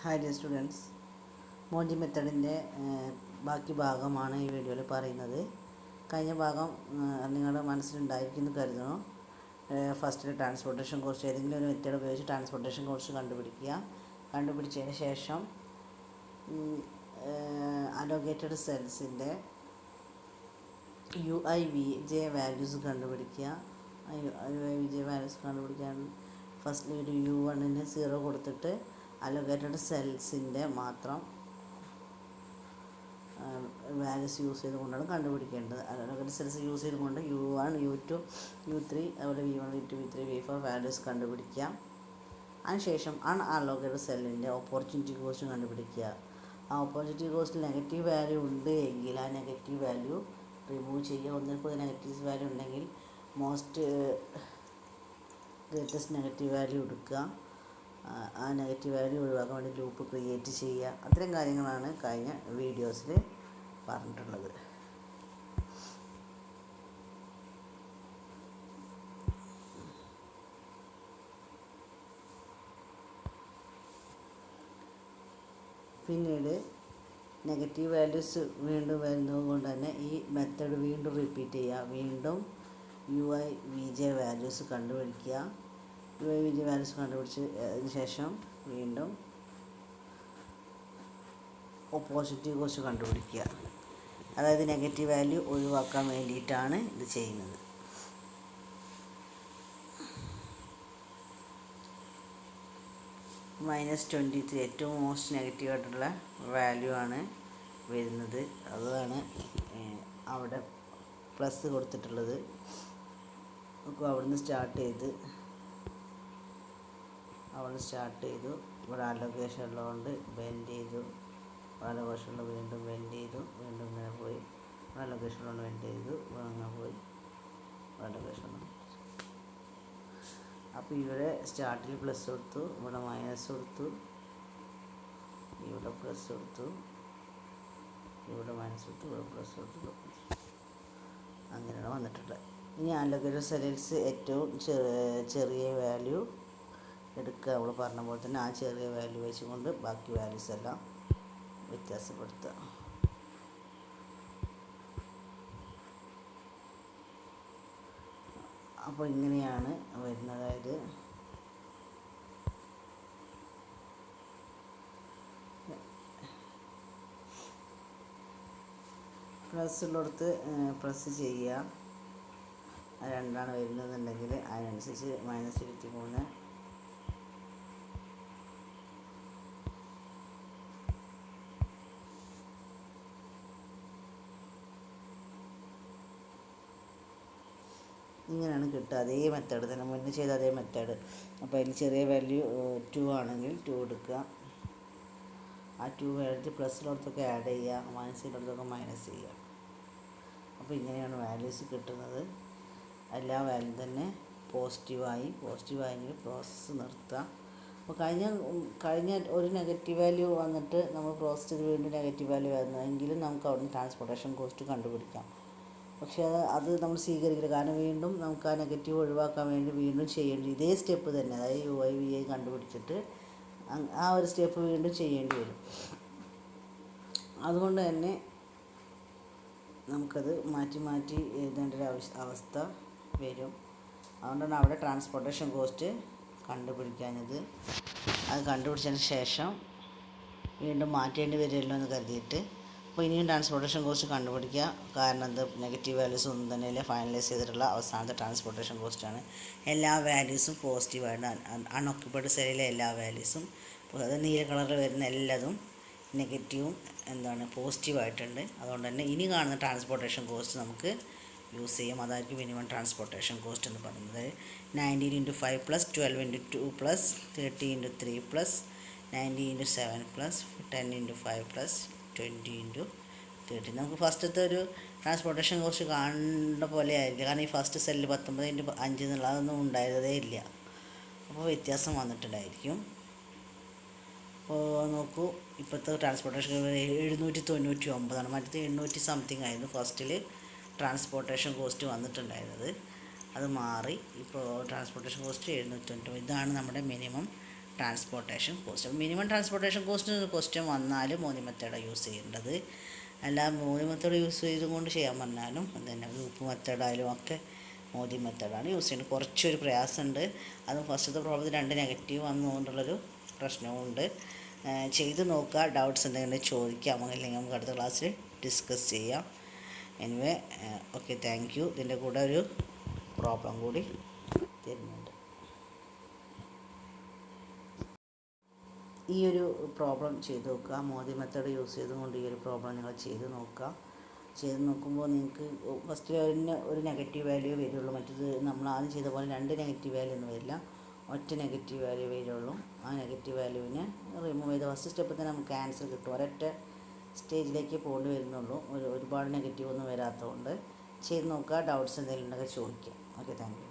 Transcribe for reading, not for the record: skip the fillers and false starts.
Hi dear students, മോഞ്ചി മെത്തഡിൻ്റെ ബാക്കി ഭാഗമാണ് ഈ വീഡിയോയിൽ പറയുന്നത്. കഴിഞ്ഞ ഭാഗം നിങ്ങളുടെ മനസ്സിലുണ്ടായിരിക്കുമെന്ന് കരുതുന്നു. ഫസ്റ്റിൽ ട്രാൻസ്പോർട്ടേഷൻ കോസ്റ്റ്, ഏതെങ്കിലും ഒരു മെത്തേഡ് ഉപയോഗിച്ച് ട്രാൻസ്പോർട്ടേഷൻ കോസ്റ്റ് കണ്ടുപിടിച്ചതിന് ശേഷം അലോക്കേറ്റഡ് സെൽസിൻ്റെ UIVJ വാല്യൂസ് കണ്ടുപിടിക്കുക. UIVJ വാല്യൂസ് കണ്ടുപിടിക്കാൻ ഫസ്റ്റിൽ ഒരു U1ന് 0 കൊടുത്തിട്ട് അലോക്കേറ്റഡ് സെൽസിൻ്റെ മാത്രം വാല്യൂസ് യൂസ് ചെയ്തുകൊണ്ടാണ് കണ്ടുപിടിക്കേണ്ടത്. അലോക്കേറ്റഡ് സെൽസ് യൂസ് ചെയ്തുകൊണ്ട് U1, U2, U3 അതുപോലെ V1, V2, V3, V4 values കണ്ടുപിടിക്കുക. അതിനുശേഷം അൺഅലോക്കേറ്റഡ് സെല്ലിൻ്റെ ഓപ്പർച്യൂണിറ്റി കോസ്റ്റ് കണ്ടുപിടിക്കുക. ആ ഓപ്പർച്യൂണിറ്റി കോസ്റ്റിൽ നെഗറ്റീവ് വാല്യൂ ഉണ്ട് എങ്കിൽ ആ നെഗറ്റീവ് വാല്യൂ റിമൂവ് ചെയ്യുക. ഒന്നിൽ കൂടുതൽ നെഗറ്റീവ് വാല്യൂ ഉണ്ടെങ്കിൽ ഗ്രേറ്റസ്റ്റ് നെഗറ്റീവ് വാല്യൂ എടുക്കുക. ആ നെഗറ്റീവ് വാല്യൂ ഒഴിവാക്കാൻ വേണ്ടി ലൂപ്പ് ക്രിയേറ്റ് ചെയ്യുക. അത്തരം കാര്യങ്ങളാണ് കഴിഞ്ഞ വീഡിയോസിൽ പറഞ്ഞിട്ടുള്ളത്. പിന്നീട് നെഗറ്റീവ് വാല്യൂസ് വീണ്ടും വരുന്നത് കൊണ്ട് തന്നെ ഈ മെത്തേഡ് വീണ്ടും റിപ്പീറ്റ് ചെയ്യുക. വീണ്ടും UIVJ വാല്യൂസ് കണ്ടുപിടിക്കുക. UIVJ വാല്യൂസ് കണ്ടുപിടിച്ചതിന് ശേഷം വീണ്ടും ഓപ്പോസിറ്റ് കോസ്റ്റ് കണ്ടുപിടിക്കുക. അതായത് നെഗറ്റീവ് വാല്യൂ ഒഴിവാക്കാൻ വേണ്ടിയിട്ടാണ് ഇത് ചെയ്യുന്നത്. -23 ഏറ്റവും മോസ്റ്റ് നെഗറ്റീവ് ആയിട്ടുള്ള വാല്യൂ ആണ് വരുന്നത്. അതാണ് അവിടെ പ്ലസ് കൊടുത്തിട്ടുള്ളത്. അവിടുന്ന് സ്റ്റാർട്ട് ചെയ്തു ഇവിടെ അലോക്കേഷൻ ഉള്ളതുകൊണ്ട് ബെൻഡ് ചെയ്തു. അലോക്കേഷനിൽ വീണ്ടും ബെൻഡ് ചെയ്തു. വീണ്ടും ഇങ്ങനെ പോയി. അലോക്കേഷനിൽ ബെൻഡ് ചെയ്തു. അങ്ങനെ പോയി അലോക്കേഷൻ. അപ്പോൾ ഇവിടെ സ്റ്റാർട്ടിൽ പ്ലസ് കൊടുത്തു, ഇവിടെ മൈനസ് കൊടുത്തു, ഇവിടെ പ്ലസ് കൊടുത്തു, ഇവിടെ മൈനസ് കൊടുത്തു, ഇവിടെ പ്ലസ് കൊടുത്തു. അങ്ങനെയാണ് വന്നിട്ടുള്ളത്. ഇനി അലോക്കേറ്റഡ് സെൽസ് ഏറ്റവും ചെറിയ വാല്യൂ എടുക്കുക. നമ്മൾ പറഞ്ഞ പോലെ തന്നെ ആ ചെറിയ വാല്യൂ വെച്ചുകൊണ്ട് ബാക്കി വാല്യൂസ് എല്ലാം വ്യത്യാസപ്പെടുത്തുക. അപ്പോൾ ഇങ്ങനെയാണ് വരുന്നത്. അതായത് പ്ലസ് ഉള്ളിടത്ത് പ്രസ് ചെയ്യുക. രണ്ടാണ് വരുന്നതെന്നുണ്ടെങ്കിൽ അതിനനുസരിച്ച് -23 ഇങ്ങനെയാണ് കിട്ടുക. അതേ മെത്തേഡ് തന്നെ മുന്നേ ചെയ്ത അതേ മെത്തേഡ്. അപ്പോൾ അതിൽ ചെറിയ വാല്യൂ 2 ആണെങ്കിൽ 2 എടുക്കുക. ആ 2 എടുത്ത് പ്ലസ്സിലോടത്തൊക്കെ ആഡ് ചെയ്യുക, മൈനസിലോടത്തൊക്കെ മൈനസ് ചെയ്യുക. അപ്പോൾ ഇങ്ങനെയാണ് വാല്യൂസ് കിട്ടുന്നത്. എല്ലാ വാല്യൂ തന്നെ പോസിറ്റീവായെങ്കിൽ പ്രോസസ്സ് നിർത്തുക. അപ്പോൾ കഴിഞ്ഞ ഒരു നെഗറ്റീവ് വാല്യൂ വന്നിട്ട് നമ്മൾ പ്രോസസ്സ് ചെയ്ത് വീണ്ടും നെഗറ്റീവ് വാല്യൂ വരുന്നതെങ്കിലും നമുക്ക് അവിടുന്ന് ട്രാൻസ്പോർട്ടേഷൻ കോസ്റ്റ് കണ്ടുപിടിക്കാം. പക്ഷേ അത് നമ്മൾ സ്വീകരിക്കില്ല. കാരണം വീണ്ടും നമുക്ക് ആ നെഗറ്റീവ് ഒഴിവാക്കാൻ വേണ്ടി വീണ്ടും ചെയ്യേണ്ടി ഇതേ സ്റ്റെപ്പ് തന്നെ, അതായത് UIVJ കണ്ടുപിടിച്ചിട്ട് ആ ഒരു സ്റ്റെപ്പ് വീണ്ടും ചെയ്യേണ്ടി വരും. അതുകൊണ്ട് തന്നെ നമുക്കത് മാറ്റി എഴുതേണ്ട ഒരു അവസ്ഥ വരും. അതുകൊണ്ടാണ് അവിടെ ട്രാൻസ്പോർട്ടേഷൻ കോസ്റ്റ് കണ്ടുപിടിക്കാഞ്ഞത്. അത് കണ്ടുപിടിച്ചതിന് ശേഷം വീണ്ടും മാറ്റേണ്ടി വരുമല്ലോ എന്ന് കരുതിയിട്ട് അപ്പോൾ ഇനിയും ട്രാൻസ്പോർട്ടേഷൻ കോസ്റ്റ് കണ്ടുപിടിക്കുക. കാരണം അത് നെഗറ്റീവ് വാല്യൂസ് ഒന്നും തന്നെ ഫൈനലൈസ് ചെയ്തിട്ടുള്ള അവസാനത്തെ ട്രാൻസ്പോർട്ടേഷൻ കോസ്റ്റാണ്. എല്ലാ വാല്യൂസും പോസിറ്റീവായിട്ട് അൺഓക്യുപ്പൈഡ് സെല്ലിലെ എല്ലാ വാല്യൂസും, അത് നീല കളറിൽ വരുന്ന എല്ലാതും നെഗറ്റീവും പോസിറ്റീവായിട്ടുണ്ട്. അതുകൊണ്ട് തന്നെ ഇനി കാണുന്ന ട്രാൻസ്പോർട്ടേഷൻ കോസ്റ്റ് നമുക്ക് യൂസ് ചെയ്യും. അതായിരിക്കും മിനിമം ട്രാൻസ്പോർട്ടേഷൻ കോസ്റ്റ് എന്ന് പറയുന്നത്. 19 × 5 + 12 × 2 + 30 × 3 + 90 × 7 + 10 × 5 + 20 × 30. നമുക്ക് ഫസ്റ്റത്തെ ഒരു ട്രാൻസ്പോർട്ടേഷൻ കോസ്റ്റ് കാണേണ്ട പോലെ ആയിരിക്കും. കാരണം ഈ ഫസ്റ്റ് സെല്ലിൽ 19 × 5 എന്നുള്ള അതൊന്നും ഉണ്ടായതേ ഇല്ല. അപ്പോൾ വ്യത്യാസം വന്നിട്ടുണ്ടായിരിക്കും. അപ്പോൾ നോക്കൂ, ഇപ്പോഴത്തെ ട്രാൻസ്പോർട്ടേഷൻ 799 മറ്റേ 800 സംതിങ് ആയിരുന്നു ഫസ്റ്റിൽ ട്രാൻസ്പോർട്ടേഷൻ കോസ്റ്റ് വന്നിട്ടുണ്ടായിരുന്നത്. അത് മാറി ഇപ്പോൾ ട്രാൻസ്പോർട്ടേഷൻ കോസ്റ്റ് 799. ഇതാണ് നമ്മുടെ minimum transportation cost. Minimum transportation cost question വന്നാൽ മോദി മെത്തേഡാണ് യൂസ് ചെയ്യേണ്ടത്. അല്ല മോദി മെത്തേഡ് യൂസ് ചെയ്തുകൊണ്ട് ചെയ്യാൻ പറഞ്ഞാലും തന്നെ ഗ്രൂപ്പ് മെത്തേഡായാലും ഒക്കെ മോദി മെത്തേഡാണ് യൂസ് ചെയ്യുന്നത്. കുറച്ചൊരു പ്രയാസമുണ്ട്. അതും ഫസ്റ്റത്തെ പ്രോബ്ലത്തിൽ 2 നെഗറ്റീവ് വന്നുകൊണ്ടുള്ളൊരു പ്രശ്നവുമുണ്ട്. ചെയ്ത് നോക്കുക. ഡൗട്ട്സ് എന്തെങ്കിലും ചോദിക്കാം, അല്ലെങ്കിൽ നമുക്ക് അടുത്ത ക്ലാസ്സിൽ ഡിസ്കസ് ചെയ്യാം. Anyway okay, thank you. ഇതിൻ്റെ കൂടെ ഒരു പ്രോബ്ലം കൂടി തരുന്നുണ്ട്. ഈ ഒരു പ്രോബ്ലം ചെയ്ത് നോക്കുക. മോദി മെത്തേഡ് യൂസ് ചെയ്തുകൊണ്ട് ഈ ഒരു പ്രോബ്ലം നിങ്ങൾ ചെയ്ത് നോക്കുക. ചെയ്ത് നോക്കുമ്പോൾ നിങ്ങൾക്ക് ഫസ്റ്റ് ഒരു നെഗറ്റീവ് വാല്യൂ വരുള്ളൂ. മറ്റേത് നമ്മൾ ആദ്യം ചെയ്ത പോലെ 2 നെഗറ്റീവ് വാല്യൂ ഒന്നും വരില്ല, ഒറ്റ നെഗറ്റീവ് വാല്യൂ വരുള്ളൂ. ആ നെഗറ്റീവ് വാല്യൂവിനെ റിമൂവ് ചെയ്ത് ഫസ്റ്റ് സ്റ്റെപ്പിൽ തന്നെ നമുക്ക് ആൻസർ കിട്ടും. ഒരൊറ്റ സ്റ്റേജിലേക്ക് പോകേണ്ടി വരുന്നുള്ളൂ. ഒരുപാട് നെഗറ്റീവ് ഒന്നും വരാത്തതുകൊണ്ട് ചെയ്ത് നോക്കുക. ഡൗട്ട്സ് എന്തെങ്കിലും ഉണ്ടെങ്കിൽ ചോദിക്കുക. Okay, thank you.